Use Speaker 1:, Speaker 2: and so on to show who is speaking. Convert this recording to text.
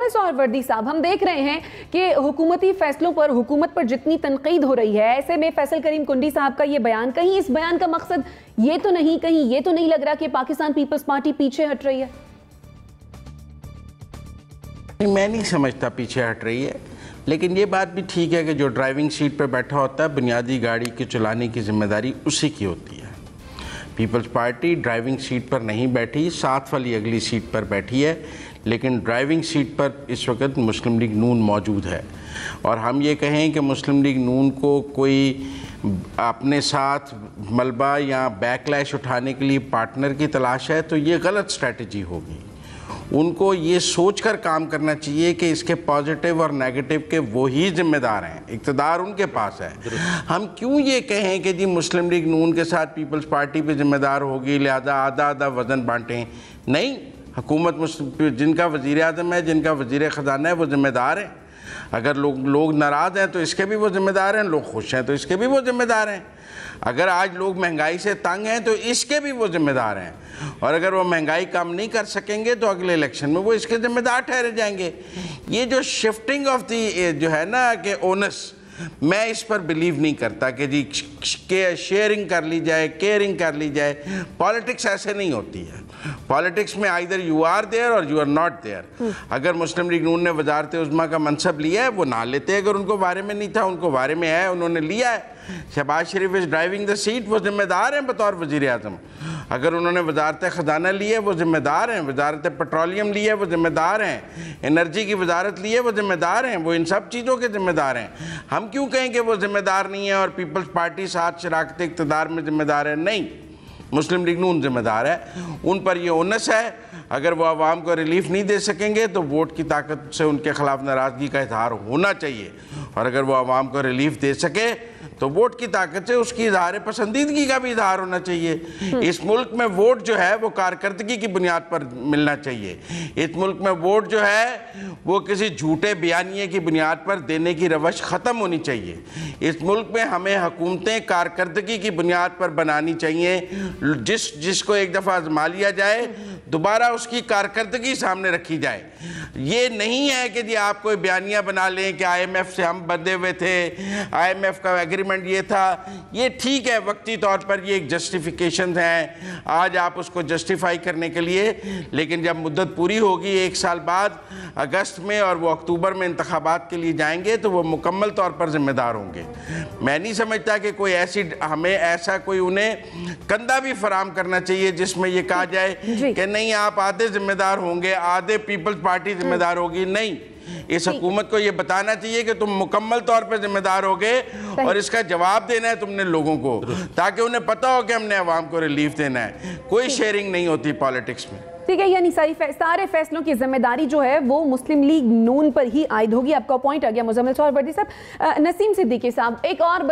Speaker 1: मुज़म्मिल सोहरावर्दी साहब, हम देख रहे हैं कि हुकूमती फैसलों पर, हुकूमत पर जितनी तनकीद हो रही है, ऐसे में फैसल करीम कुंडी साहब का ये बयान, कहीं इस बयान का मकसद ये तो नहीं लग रहा कि पाकिस्तान पीपल्स पार्टी पीछे हट रही है?
Speaker 2: मैं नहीं समझता पीछे हट रही है, लेकिन ये बात भी ठीक है कि जो ड्राइविंग सीट पर बैठा होता है, बुनियादी गाड़ी के चलाने की जिम्मेदारी उसी की होती है। पीपल्स पार्टी ड्राइविंग सीट पर नहीं बैठी, साथ वाली अगली सीट पर बैठी है, लेकिन ड्राइविंग सीट पर इस वक्त मुस्लिम लीग नून मौजूद है। और हम ये कहें कि मुस्लिम लीग नून को कोई अपने साथ मलबा या बैकलैश उठाने के लिए पार्टनर की तलाश है, तो ये गलत स्ट्रैटेजी होगी। उनको ये सोचकर काम करना चाहिए कि इसके पॉजिटिव और नेगेटिव के वही जिम्मेदार हैं, इक़्तिदार उनके पास है। हम क्यों ये कहें कि जी मुस्लिम लीग नून के साथ पीपल्स पार्टी पे जिम्मेदार होगी, लिहाजा आधा आधा वज़न बांटें? नहीं, हुकूमत जिनका वज़ीर आज़म है, जिनका वज़ीर ख़ज़ाना है, वो जिम्मेदार हैं। अगर लोग नाराज़ हैं तो इसके भी वो जिम्मेदार हैं, लोग खुश हैं तो इसके भी वो जिम्मेदार हैं। अगर आज लोग महंगाई से तंग हैं तो इसके भी वो जिम्मेदार हैं, और अगर वो महंगाई कम नहीं कर सकेंगे तो अगले इलेक्शन में वो इसके जिम्मेदार ठहरे जाएंगे। ये जो शिफ्टिंग ऑफ दी जो है ना कि ओनस, मैं इस पर बिलीव नहीं करता कि जी के शेयरिंग कर ली जाए, केयरिंग कर ली जाए। पॉलिटिक्स ऐसे नहीं होती है। पॉलिटिक्स में आइदर यू आर देयर और यू आर नॉट देयर। अगर मुस्लिम लीग नून ने वजारत उज़्मा का मनसब लिया है, वो ना लेते अगर उनको बारे में नहीं था, उनको बारे में है, उन्होंने लिया है। शहबाज शरीफ इज़ ड्राइविंग द सीट, वो जिम्मेदार हैं बतौर वज़ीर आज़म। अगर उन्होंने वजारत ख़ज़ाना ली है, वो जिम्मेदार हैं। वजारत पेट्रोलियम ली है, वो जिम्मेदार हैं। एनर्जी की वजारत ली है, वो जिम्मेदार हैं। वो इन सब चीज़ों के जिम्मेदार हैं। हम क्यों कहें कि वो जिम्मेदार नहीं है और पीपल्स पार्टी साथ शराकत इक़्तिदार में जिम्मेदार है? नहीं, मुस्लिम लीग नून जिम्मेदार है। उन पर ये ओनस है। अगर वो आवाम को रिलीफ नहीं दे सकेंगे तो वोट की ताकत से उनके खिलाफ नाराज़गी का इजहार होना चाहिए, और अगर वो आवाम को रिलीफ दे सके तो वोट की ताकत से उसकी इजहार पसंदीदगी का भी इजहार होना चाहिए। इस मुल्क में वोट जो है वो कारकर्दगी की बुनियाद पर मिलना चाहिए। इस मुल्क में वोट जो है वो किसी झूठे बयानिए की बुनियाद पर देने की रवश ख़त्म होनी चाहिए। इस मुल्क में हमें हुकूमतें कारकर्दगी की बुनियाद पर बनानी चाहिए। जिसको एक दफ़ा आजमा लिया जाए, दोबारा उसकी कारकर्दगी सामने रखी जाए। ये नहीं है कि जी आप कोई बयानिया बना लें कि IMF से हम बंधे हुए थे, IMF का एग्रीमेंट ये था। ये ठीक है, वक्ती तौर पर ये एक जस्टिफिकेशन है आज आप उसको जस्टिफाई करने के लिए, लेकिन जब मुद्दत पूरी होगी 1 साल बाद अगस्त में और वो अक्टूबर में इंतखाबात के लिए जाएंगे तो वो मुकम्मल तौर पर जिम्मेदार होंगे। मैं नहीं समझता कि कोई हमें ऐसा कोई उन्हें कंधा भी फराम करना चाहिए जिसमें ये कहा जाए कि नहीं आप आधे जिम्मेदार होंगे, आधे पीपल्स पार्टी जिम्मेदार होगी। नहीं, इस हुकूमत को ये बताना चाहिए कि तुम मुकम्मल तौर पे जिम्मेदार होगे और इसका जवाब देना है तुमने लोगों को, ताकि उन्हें पता हो कि हमने अवाम को रिलीफ देना है। कोई शेयरिंग नहीं होती पॉलिटिक्स में।
Speaker 1: ठीक है, यानी सारे फैसलों की जिम्मेदारी जो है वो मुस्लिम लीग नून पर ही आयद होगी। आपका पॉइंट आ गया मुज़म्मिल सोहरावर्दी साहब। नसीम सिद्दीकी साहब, एक और